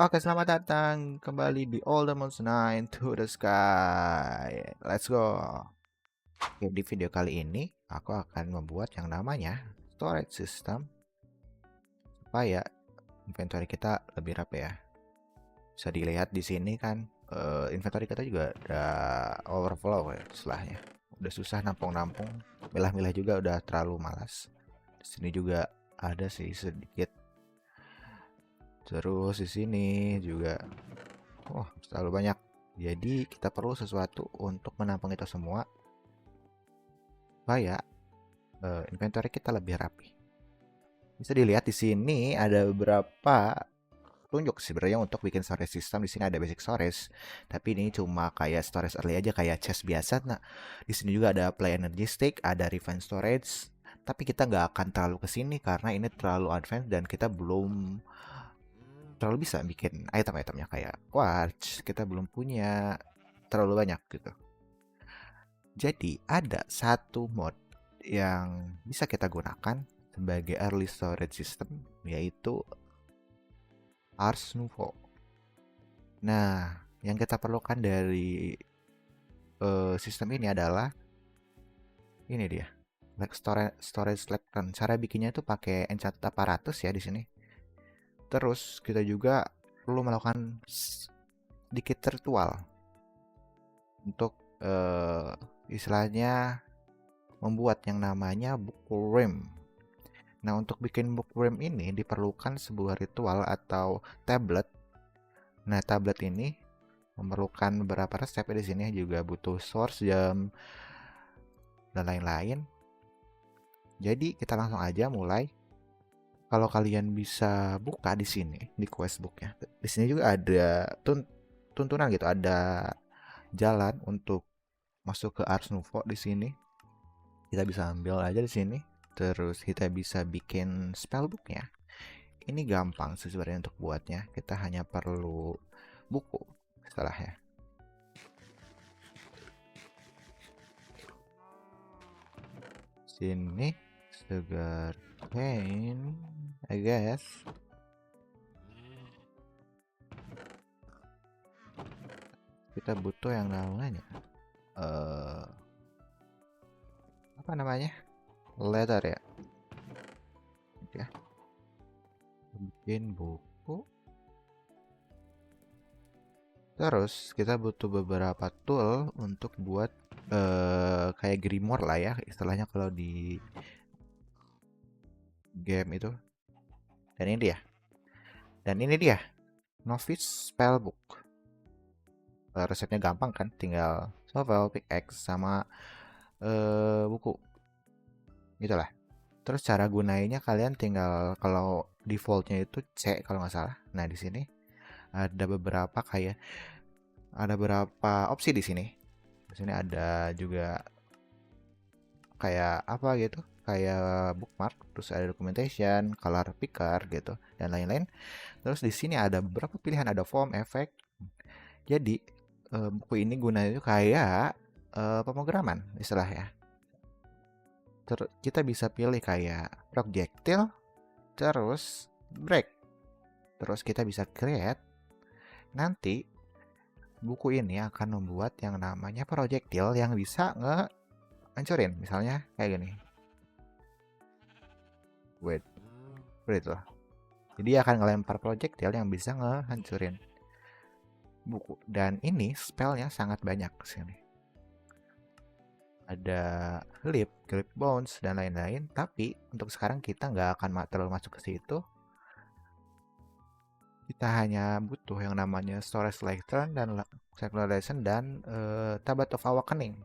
Oke, selamat datang kembali di All the Moons Nine to the Sky. Let's go. Oke, di video kali ini aku akan membuat yang namanya storage system supaya inventory kita lebih rapi ya. Bisa dilihat di sini kan, inventory kita juga udah overflow ya istilahnya. Udah susah nampung-nampung, milah-milah juga udah terlalu malas. Di sini juga ada sih sedikit. Terus di sini juga terlalu banyak. Jadi kita perlu sesuatu untuk menampung itu semua supaya inventory kita lebih rapi. Bisa dilihat di sini ada beberapa tunjuk sebenarnya untuk bikin storage system. Di sini ada basic storage, tapi ini cuma kayak storage early aja kayak chest biasa. Nah, di sini juga ada play energy stick, ada refine storage. Tapi kita nggak akan terlalu ke sini karena ini terlalu advance dan kita belum terlalu bisa bikin item-itemnya kayak quartz. Kita belum punya terlalu banyak gitu. Jadi ada satu mod yang bisa kita gunakan sebagai early storage system, yaitu Ars Nouveau. Nah, yang kita perlukan dari sistem ini adalah ini dia, like storage lectern. Cara bikinnya itu pakai enchanted apparatus ya di sini. Terus kita juga perlu melakukan sedikit ritual untuk istilahnya membuat yang namanya bookworm. Nah, untuk bikin bookworm ini diperlukan sebuah ritual atau tablet. Nah, tablet ini memerlukan beberapa resep di sini, juga butuh source jam dan lain-lain. Jadi kita langsung aja mulai. Kalau kalian bisa buka di sini di questbooknya, di sini juga ada tuntunan gitu, ada jalan untuk masuk ke Ars Nouveau di sini. Kita bisa ambil aja di sini. Terus kita bisa bikin spellbooknya. Ini gampang sih sebenarnya untuk buatnya. Kita hanya perlu buku setelahnya. Sini sugar cane, I guess. Kita butuh yang namanya apa namanya? Letter ya. Ya. Bikin buku. Terus kita butuh beberapa tool untuk buat kayak grimoire lah ya istilahnya kalau di game itu. Dan ini dia Novice Spellbook. Resepnya gampang kan, tinggal shovel, pickaxe sama buku. Gitulah. Terus cara gunainnya kalian tinggal, kalau defaultnya itu C kalau nggak salah. Nah, di sini ada beberapa opsi di sini. Di sini ada juga kayak apa gitu, kayak bookmark, terus ada documentation, color picker gitu dan lain-lain. Terus di sini ada beberapa pilihan, ada form, effect. Jadi buku ini gunanya itu kayak pemrograman istilahnya. Kita bisa pilih kayak projectile, terus break, terus kita bisa create. Nanti buku ini akan membuat yang namanya projectile yang bisa ngehancurin, misalnya kayak gini. Wait lah. Jadi akan ngelempar projectile yang bisa ngehancurin buku. Dan ini spellnya sangat banyak sini. Ada lip bones dan lain-lain. Tapi untuk sekarang kita nggak akan terlalu masuk ke situ. Kita hanya butuh yang namanya storage lectern dan secularization dan tablet of awakening.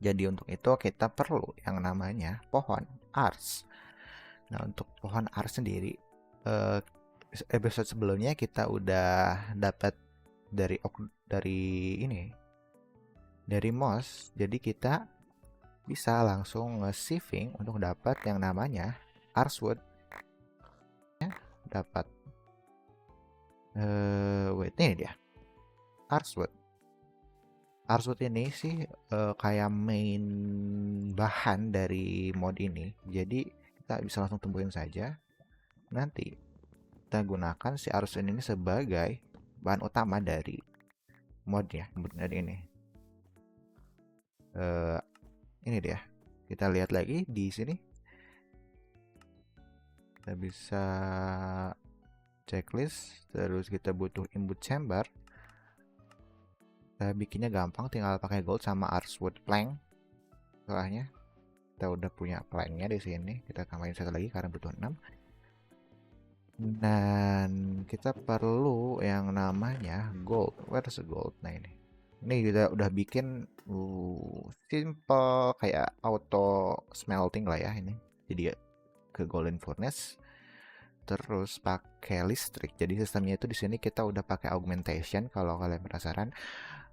Jadi untuk itu kita perlu yang namanya pohon ars. Nah, untuk pohon ars sendiri, episode sebelumnya kita udah dapat dari moss. Jadi kita bisa langsung nge-sieving untuk dapat yang namanya arswood. Dapat ini dia arswood. Arswood ini sih kayak main bahan dari mod ini. Jadi kita bisa langsung tembuin saja. Nanti kita gunakan si Arstone ini sebagai bahan utama dari mod ya, dari ini. Ini dia. Kita lihat lagi di sini. Kita bisa checklist, terus kita butuh input chamber. Kita bikinnya gampang, tinggal pakai gold sama archwood plank. Setelahnya kita udah punya planknya di sini, kita tambahin satu lagi karena butuh 6. Dan kita perlu yang namanya gold. Where's the gold? Nah ini kita udah bikin simple kayak auto smelting lah ya ini. Jadi ke golden furnace. Terus pakai listrik. Jadi sistemnya itu di sini kita udah pakai augmentation. Kalau kalian penasaran,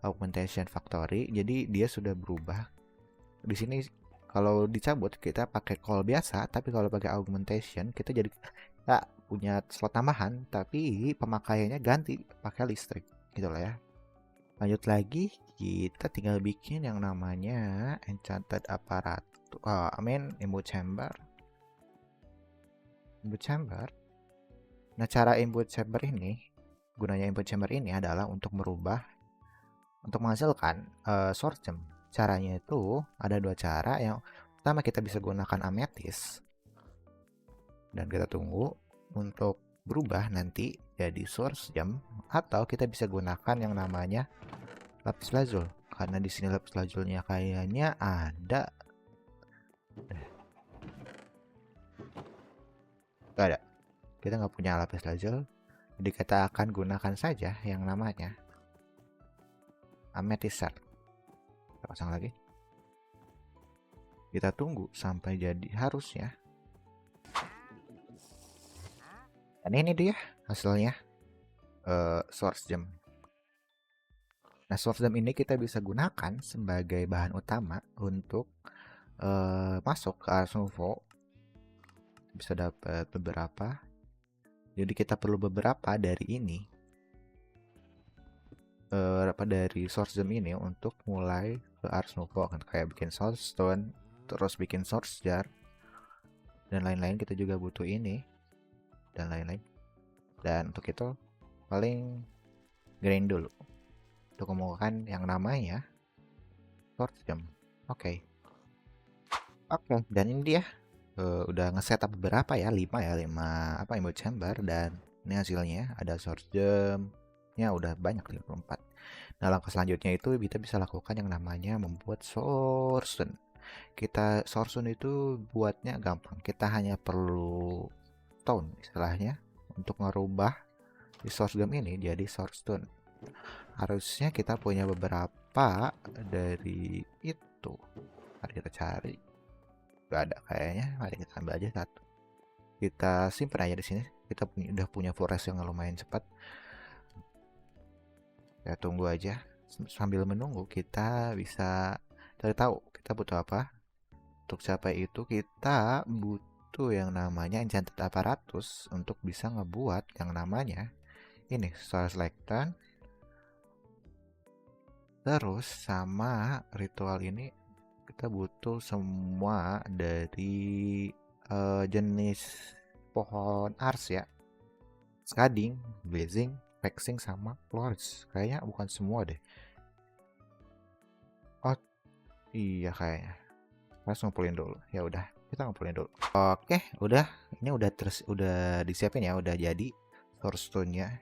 augmentation factory. Jadi dia sudah berubah. Di sini kalau dicabut kita pakai coal biasa, tapi kalau pakai augmentation kita jadi punya slot tambahan, tapi pemakaiannya ganti pakai listrik gitu lah ya. Lanjut lagi, kita tinggal bikin yang namanya enchanted apparatus. Input chamber. Nah, cara input chamber ini, gunanya input chamber ini adalah untuk menghasilkan source gem. Caranya itu ada 2 cara. Yang pertama kita bisa gunakan amethyst dan kita tunggu untuk berubah nanti jadi source gem, atau kita bisa gunakan yang namanya lapis lazuli. Karena di sini lapis lazulinya kayaknya ada. Gak ada. Kita nggak punya lapis lazuli, jadi kita akan gunakan saja yang namanya amethyst shard. Kita pasang lagi. Kita tunggu sampai jadi harusnya. Dan ini dia hasilnya, source gem. Nah, source gem ini kita bisa gunakan sebagai bahan utama untuk masuk ke Ars Nouveau. Bisa dapat beberapa. Jadi kita perlu beberapa dari ini, dari source gem ini untuk mulai ke Ars Nouveau. Kan kayak bikin source stone, terus bikin source jar, dan lain-lain. Kita juga butuh ini dan lain-lain. Dan untuk itu paling grind dulu untuk menggunakan yang namanya source gem. Oke, dan ini dia udah nge-setup beberapa ya, 5 input chamber, dan ini hasilnya ada source gem nya udah banyak, 54. Nah, langkah selanjutnya itu kita bisa lakukan yang namanya membuat source stone. Source stone itu buatnya gampang, kita hanya perlu stone istilahnya untuk ngerubah di source gem ini jadi source stone. Harusnya kita punya beberapa dari itu. Mari kita cari. Gak ada kayaknya. Mari kita ambil aja satu. Kita simpan aja di sini. Kita udah punya forest yang lumayan cepat. Ya tunggu aja. Sambil menunggu kita bisa cari tahu kita butuh apa. Untuk capai itu kita butuh yang namanya enchanted apparatus untuk bisa ngebuat yang namanya ini source lectern. Terus sama ritual ini kita butuh semua dari jenis pohon ars ya. Skading, blazing, vexing, sama flores. Kayaknya bukan semua deh. Oh iya kayaknya. Harus ngumpulin dulu. Ya udah, kita ngumpulin dulu. Oke, udah. Ini udah disiapin ya, udah jadi source stone-nya.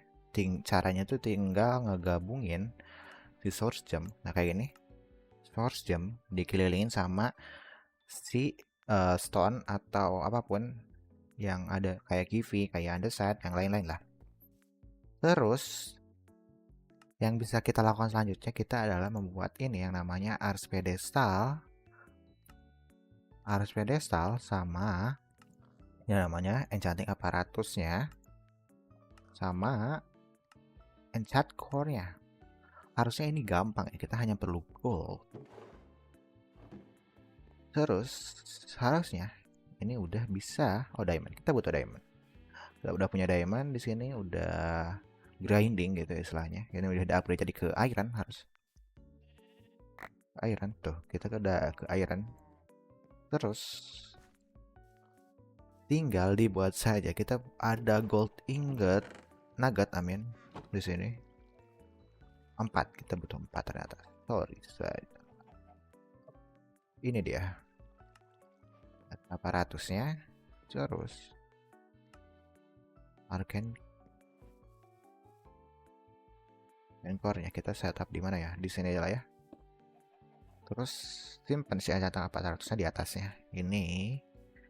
Caranya tuh tinggal ngegabungin si source gem. Nah kayak gini, source gem dikelilingin sama si stone atau apapun yang ada, kayak kiwi, kayak andesite, yang lain-lain lah. Terus yang bisa kita lakukan selanjutnya kita adalah membuat ini yang namanya ars pedestal sama yang namanya enchanting apparatusnya sama enchant core-nya. Harusnya ini gampang ya, kita hanya perlu gold. Terus harusnya ini udah bisa. Oh, diamond. Kita butuh diamond. Kita udah punya diamond di sini, udah grinding gitu istilahnya. Ini udah di upgrade jadi ke iron harus. Iron tuh, kita udah ke iron. Terus tinggal dibuat saja. Kita ada gold ingot, nugget, amin, di sini. 4, kita butuh 4 ternyata. Sorry saja. Ini dia aparatusnya. Terus arcane core-nya kita setup di mana ya? Di sini aja lah ya. Terus simpan si centang aparatusnya di atasnya. Ini.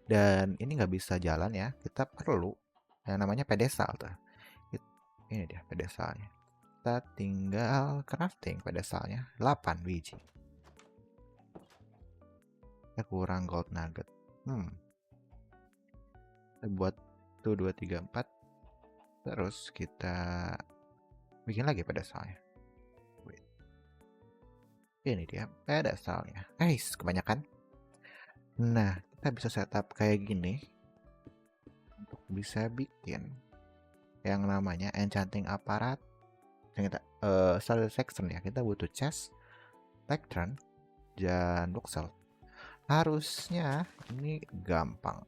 Dan ini nggak bisa jalan ya. Kita perlu yang namanya pedestal tuh. Ini dia pedestalnya. Kita tinggal crafting pedestalnya 8 biji. Kita kurang gold nugget. Kita buat tuh 2, 3, 4. Terus kita bikin lagi pedestalnya. Ini dia pedestalnya. Kebanyakan. Nah, kita bisa setup kayak gini untuk bisa bikin yang namanya enchanting aparat. Kita style section ya. Kita butuh chest, lectern, dan voxel. Harusnya ini gampang.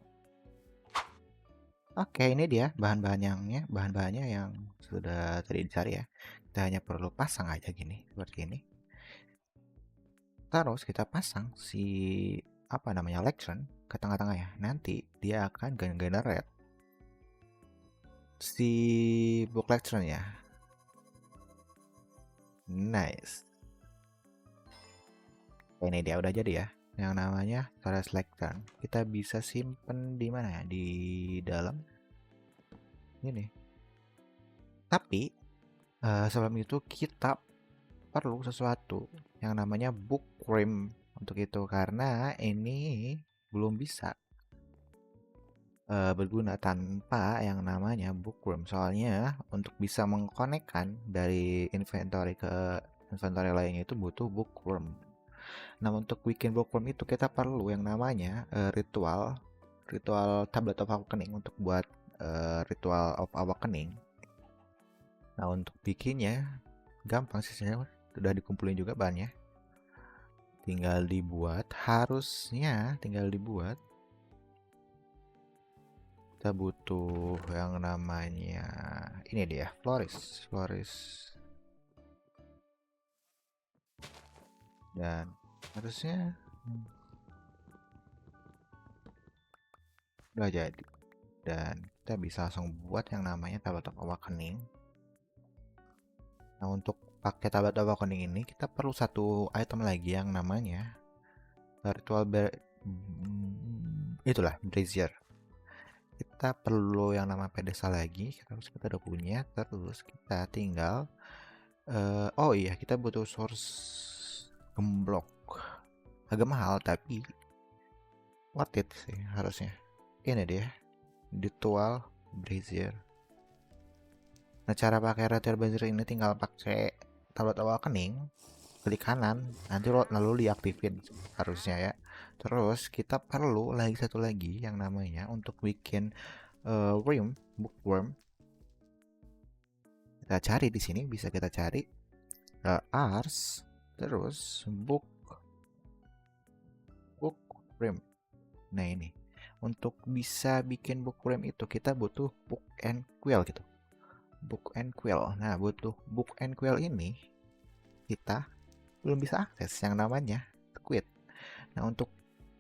Oke, ini dia bahan-bahannya yang sudah tadi dicari ya. Kita hanya perlu pasang aja gini, seperti ini. Terus kita pasang si lectern ke tengah-tengah ya. Nanti dia akan generate si book lectern ya. Nice. Ini dia udah jadi ya. Yang namanya storage lectern. Kita bisa simpen di mana ya? Di dalam ini. Tapi sebelum itu kita perlu sesuatu yang namanya bookworm untuk itu, karena ini belum bisa berguna tanpa yang namanya bookworm. Soalnya untuk bisa mengkonekkan dari inventory ke inventory lainnya itu butuh bookworm. Nah, untuk bikin bookworm itu kita perlu yang namanya ritual tablet of awakening untuk buat ritual of awakening. Nah, untuk bikinnya gampang sih, sebenarnya sudah dikumpulin juga bahannya, tinggal dibuat. Kita butuh yang namanya ini dia floris, dan harusnya udah jadi, dan kita bisa langsung buat yang namanya tablet of awakening. Nah, untuk pakai tablet of awakening ini kita perlu satu item lagi yang namanya ritual brazier. Kita perlu yang nama pedestal lagi, terus kita udah punya. Terus kita tinggal kita butuh source gemblok. Agak mahal tapi worth it sih harusnya. Ini dia ritual brazier. Nah, cara pakai ritual brazier ini tinggal pakai tablet awakening, klik kanan, nanti lalu diaktifin harusnya ya. Terus kita perlu lagi satu lagi yang namanya untuk bikin bookworm. Kita cari di sini, bisa kita cari ars, terus bookworm. Nah, ini untuk bisa bikin bookworm itu kita butuh book and quill gitu. Nah, butuh book and quill ini kita belum bisa akses yang namanya squid. Nah, untuk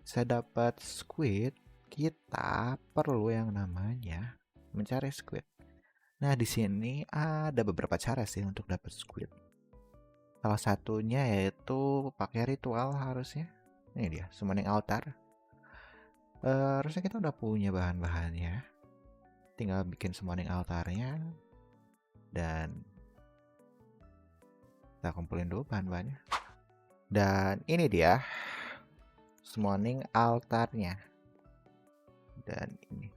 bisa dapat squid kita perlu yang namanya mencari squid. Nah, di sini ada beberapa cara sih untuk dapat squid. Salah satunya yaitu pakai ritual harusnya. Ini dia, summoning altar. Harusnya kita udah punya bahan-bahannya. Tinggal bikin summoning altarnya. Dan kita kumpulin dulu bahan-bahannya. Dan ini dia summoning altarnya. Dan ini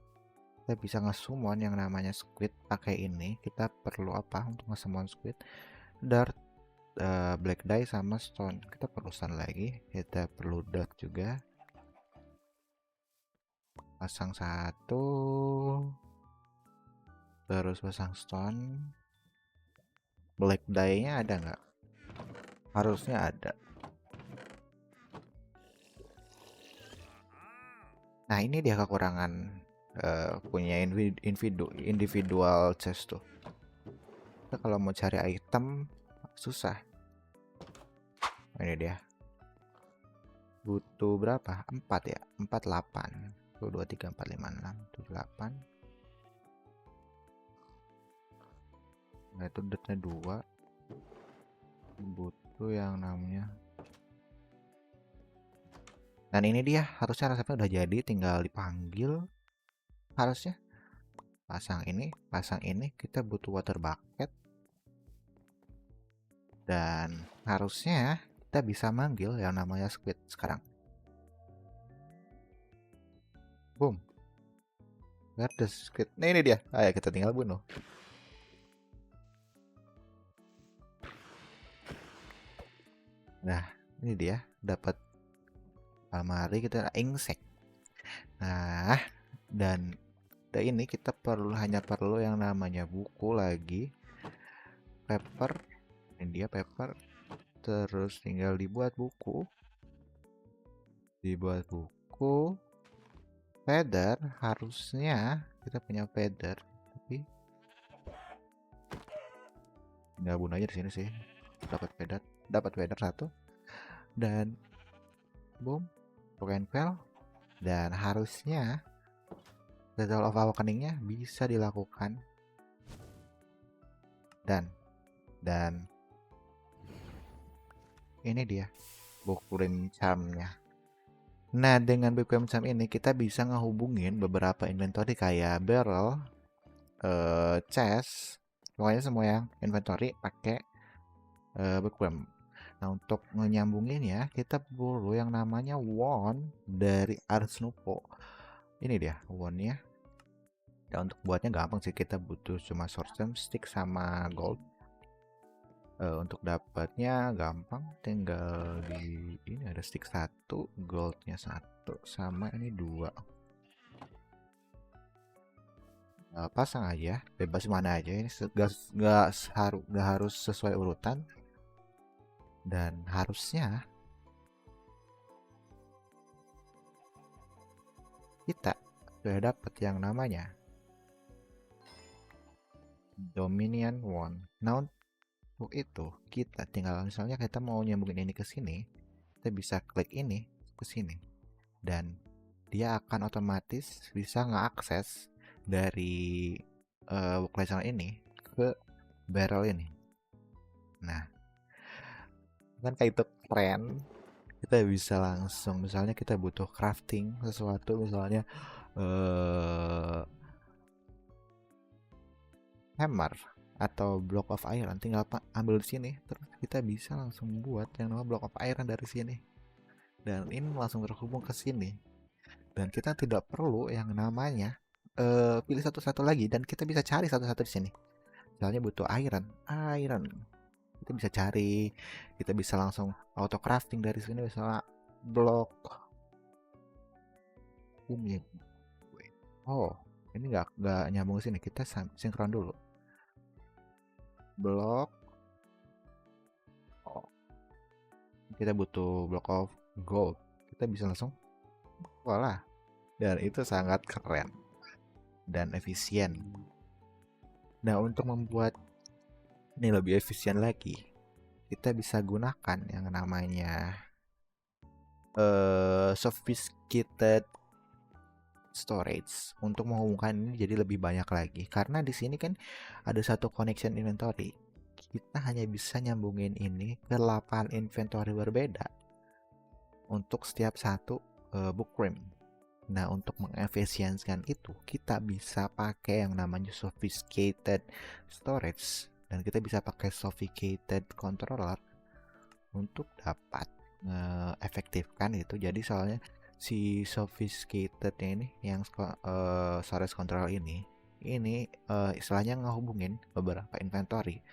kita bisa nge-summon yang namanya squid pakai ini. Kita perlu apa untuk nge-summon squid? Dart, black dye sama stone. Kita perlu stone lagi. Kita perlu dart juga. Pasang satu. Terus pasang stone. Black dye-nya ada nggak? Harusnya ada. Nah, ini dia kekurangan punya individual chest tuh. Kita kalau mau cari item susah. Ini dia. Butuh berapa? 4 ya? 4, 8. 1, 2, 3, 4, 5, 6, 7, 8. Nah itu dotnya 2. Butuh yang namanya. Dan ini dia, harusnya resepnya udah jadi, tinggal dipanggil. Harusnya pasang ini, kita butuh water bucket. Dan harusnya kita bisa manggil yang namanya squid sekarang. Boom. Where the squid? Nah ini dia. Ayo kita tinggal bunuh. Nah ini dia, dapat mari kita insect. Nah dan ini kita hanya perlu yang namanya buku lagi, paper. Ini dia paper. Terus tinggal dibuat buku. Feather, harusnya kita punya feather, tapi tinggal bunuh aja di sini sih. Dapat feather 1 dan boom, broken quail. Dan harusnya Battle of Awakening-nya bisa dilakukan. Dan ini dia buku charm-nya. Nah, dengan buku charm ini kita bisa ngehubungin beberapa inventory kayak barrel, chest, pokoknya semua yang inventory pakai bookworm. Nah, untuk menyambungin ya, kita perlu yang namanya wand dari Ars Nupo. Ini dia wand-nya. Ya, untuk buatnya gampang sih, kita butuh cuma sword stick sama gold. Untuk dapatnya gampang, tinggal di ini ada stick 1, goldnya 1, sama ini 2. Pasang aja, bebas mana aja, ini nggak harus sesuai urutan. Dan harusnya kita sudah dapat yang namanya Dominion Wand. Nah untuk itu kita tinggal, misalnya kita mau nyambungin ini ke sini, kita bisa klik ini ke sini dan dia akan otomatis bisa ngeakses dari workplace ini ke barrel ini. Nah kan kayak itu keren, kita bisa langsung, misalnya kita butuh crafting sesuatu, misalnya hammer atau block of iron, tinggal ambil di sini, terus kita bisa langsung buat yang namanya block of iron dari sini, dan ini langsung terhubung ke sini, dan kita tidak perlu yang namanya pilih satu-satu lagi, dan kita bisa cari satu-satu di sini. Misalnya butuh iron, kita bisa cari, kita bisa langsung auto crafting dari sini, misalnya block ini. Oh, ini nggak nyambung ke sini, kita sinkron dulu. Block, oh, kita butuh block of gold, kita bisa langsung voila, dan itu sangat keren dan efisien. Nah untuk membuat ini lebih efisien lagi, kita bisa gunakan yang namanya sophisticated storage untuk menghubungkan ini jadi lebih banyak lagi, karena di sini kan ada satu connection inventory, kita hanya bisa nyambungin ini ke 8 inventory berbeda untuk setiap satu bookworm. Nah untuk mengefisiensikan itu, kita bisa pakai yang namanya sophisticated storage, dan kita bisa pakai sophisticated controller untuk dapat efektifkan itu. Jadi soalnya si sophisticated ini yang storage control ini istilahnya ngehubungin beberapa inventory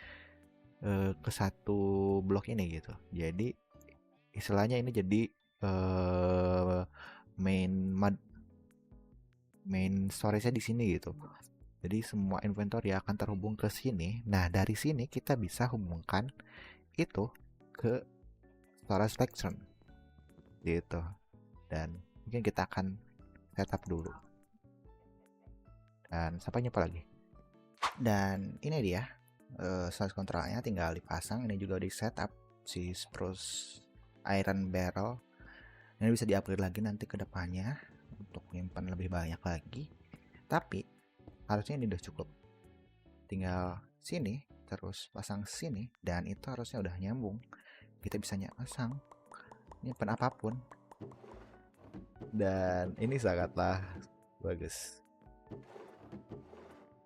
ke satu blok ini gitu. Jadi istilahnya ini jadi main storage-nya di sini gitu. Jadi semua inventory akan terhubung ke sini. Nah dari sini kita bisa hubungkan itu ke storage spectrum gitu. Dan mungkin kita akan setup dulu. Dan sampai jumpa lagi. Dan ini dia size controlnya tinggal dipasang. Ini juga di setup si spruce iron barrel. Ini bisa di-upgrade lagi nanti ke depannya untuk menyimpan lebih banyak lagi. Tapi harusnya ini udah cukup. Tinggal sini terus pasang sini dan itu harusnya udah nyambung. Kita bisa pasang nyimpan apapun. Dan ini sangatlah bagus.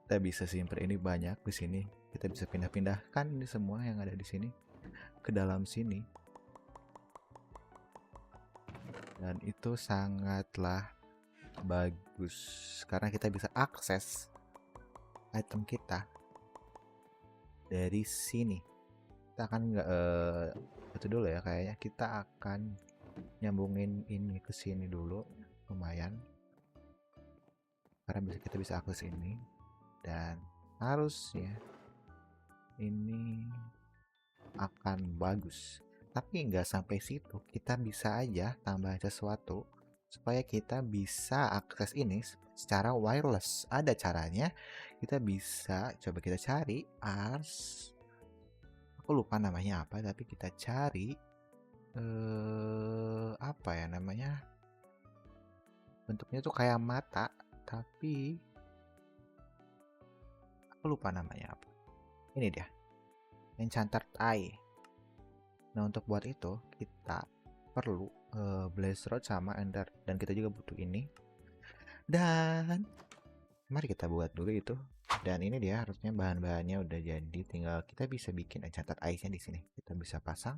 Kita bisa simpan ini banyak di sini. Kita bisa pindah-pindahkan ini semua yang ada di sini ke dalam sini. Dan itu sangatlah bagus karena kita bisa akses item kita dari sini. Kita akan itu dulu ya, kayaknya kita akan nyambungin ini ke sini dulu, lumayan karena kita bisa akses ini. Dan harusnya ini akan bagus, tapi nggak sampai situ. Kita bisa aja tambah sesuatu supaya kita bisa akses ini secara wireless. Ada caranya. Kita bisa coba kita cari ars, aku lupa namanya apa, tapi kita cari apa ya namanya, bentuknya tuh kayak mata tapi aku lupa namanya apa. Ini dia, Enchanted Eye. Nah untuk buat itu kita perlu Blaze Rod sama Ender, dan kita juga butuh ini. Dan mari kita buat dulu itu. Dan ini dia, harusnya bahan-bahannya udah jadi, tinggal kita bisa bikin Enchanted Eye-nya di sini. Kita bisa pasang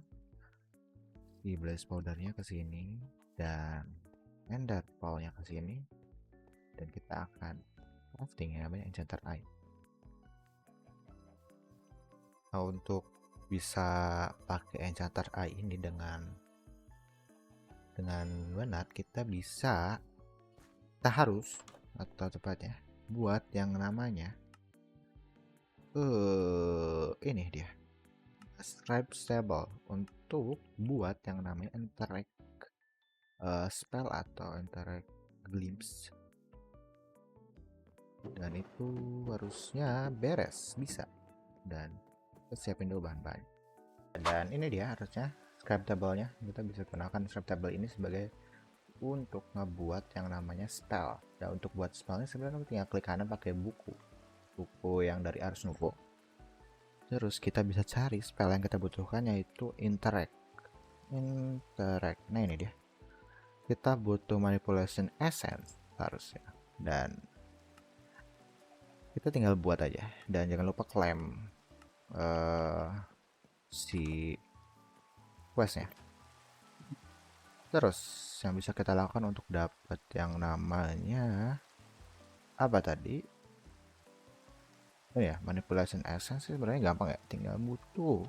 di Blaze Powder-nya ke sini dan Ender Pearl-nya ke sini, dan kita akan crafting ya namanya Enchanted Eye. Nah, untuk bisa pakai Enchanted Eye ini dengan benar, kita harus, atau tepatnya buat yang namanya ini dia, Scribe Stable, untuk buat yang namanya Interact spell atau Interact Glimpse. Dan itu harusnya beres, bisa. Dan kita siapin dulu bahan-bahan. Dan ini dia harusnya scribe table-nya. Kita bisa gunakan scribe table ini sebagai untuk ngebuat yang namanya spell. Dan untuk buat spellnya sebenarnya tinggal klik kanan pakai buku yang dari Ars Nouveau. Terus kita bisa cari spell yang kita butuhkan, yaitu Interact. Nah ini dia. Kita butuh Manipulation Essence harusnya. Dan kita tinggal buat aja. Dan jangan lupa claim si questnya. Terus yang bisa kita lakukan untuk dapat yang namanya apa tadi? Oh ya, Manipulation Essence sebenarnya gampang ya, tinggal butuh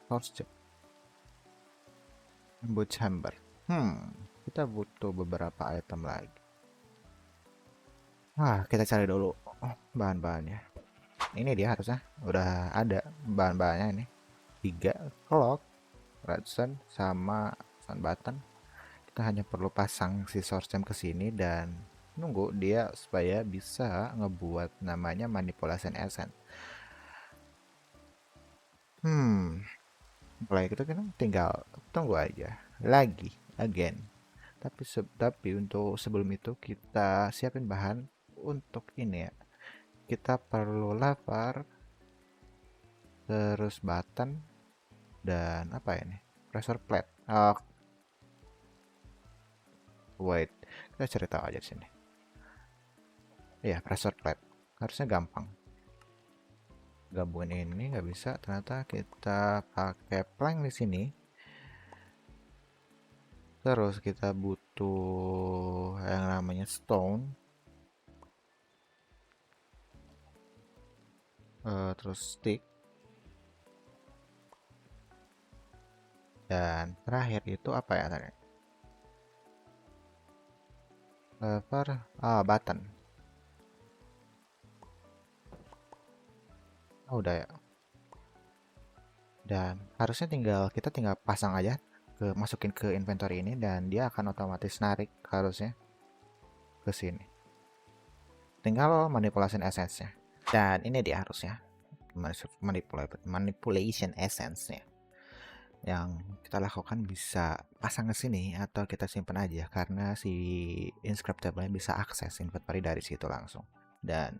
Source Boot Chamber. Kita butuh beberapa item lagi. Kita cari dulu bahan-bahannya. Ini dia harusnya udah ada bahan-bahannya ini. 3 clock, redstone, sama sun button. Kita hanya perlu pasang si source gem ke sini dan nunggu dia supaya bisa ngebuat namanya Manipulation Essence. Mulai kita kan tinggal tunggu aja lagi again. Tapi untuk sebelum itu kita siapin bahan untuk ini ya. Kita perlu lava, terus button, dan apa ini, pressure plate. Wait, kita cari tahu aja di sini. Ya, pressure plate harusnya gampang. Gabungin ini nggak bisa, ternyata kita pakai plank di sini. Terus kita butuh yang namanya stone. Terus stick. Dan terakhir itu apa ya tadi? Button. Udah ya. Dan harusnya kita tinggal pasang aja, masukin ke inventory ini, dan dia akan otomatis narik harusnya ke sini. tinggal manipulasi essence-nya. Dan ini dia harusnya manipulation essence-nya. Yang kita lakukan bisa pasang ke sini atau kita simpan aja karena si inscriptable bisa akses inventory dari situ langsung. Dan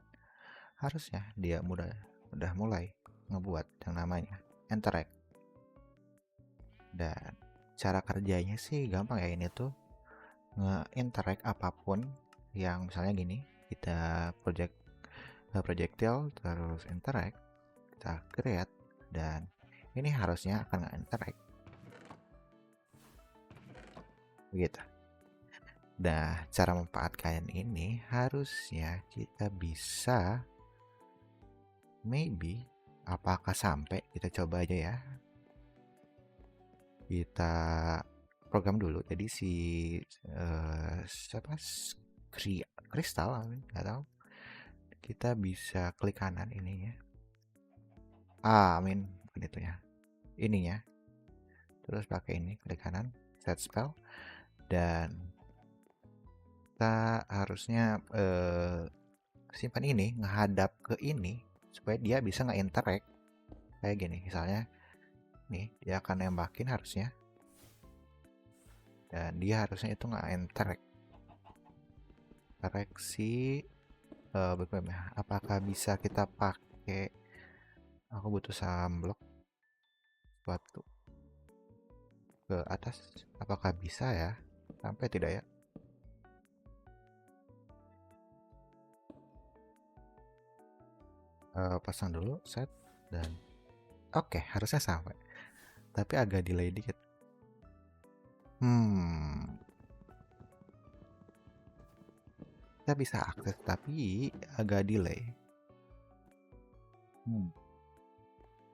harusnya dia udah mulai ngebuat yang namanya interact. Dan cara kerjanya sih gampang ya, ini tuh nge-interact apapun yang misalnya gini, kita projectile terus interact, kita create, dan ini harusnya akan nge-interact begitu. Nah, cara memanfaatkan ini harusnya kita bisa maybe, apakah sampai, kita coba aja ya, kita program dulu. Jadi si kristal nggak tahu, kita bisa klik kanan ininya, bukan itu ya, ininya, terus pakai ini, klik kanan, set spell, dan kita harusnya simpan ini menghadap ke ini supaya dia bisa nge-interact kayak gini. Misalnya nih, dia akan nembakin harusnya, dan dia harusnya itu nge-interact. Koreksi BPM ya. Apakah bisa kita pakai, aku butuh sunblock batu ke atas, apakah bisa ya? Sampai tidak ya? Pasang dulu set, dan oke, harusnya sampai, tapi agak delay dikit. Kita bisa akses tapi agak delay.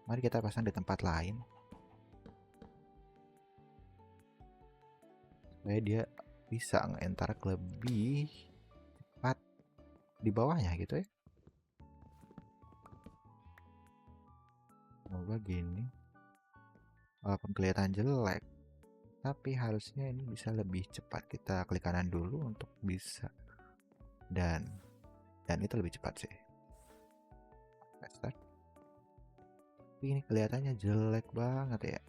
Mari kita pasang di tempat lain supaya dia bisa nge-enter lebih cepat di bawahnya gitu ya. Coba gini, walaupun kelihatan jelek, tapi harusnya ini bisa lebih cepat. Kita klik kanan dulu untuk bisa, dan itu lebih cepat sih. Start. Tapi ini kelihatannya jelek banget ya.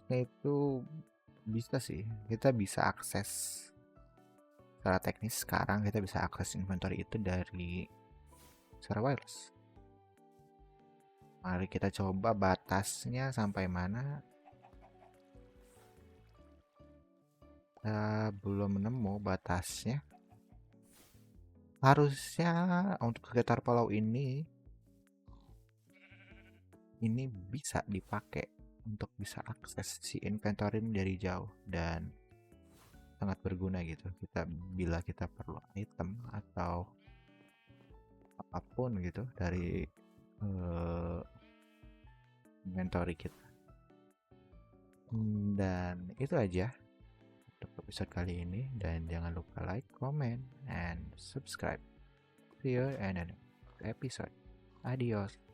Itu bisa sih, kita bisa akses secara teknis. Sekarang kita bisa akses inventory itu dari secara wireless. Mari kita coba batasnya sampai mana. Belum menemu batasnya. Harusnya untuk sekitar pulau ini bisa dipakai untuk bisa akses si inventory dari jauh, dan sangat berguna gitu. Bila kita perlu item atau apapun gitu dari inventory kita. Dan itu aja untuk episode kali ini, dan jangan lupa like, comment, and subscribe. See you in the next episode. Adios.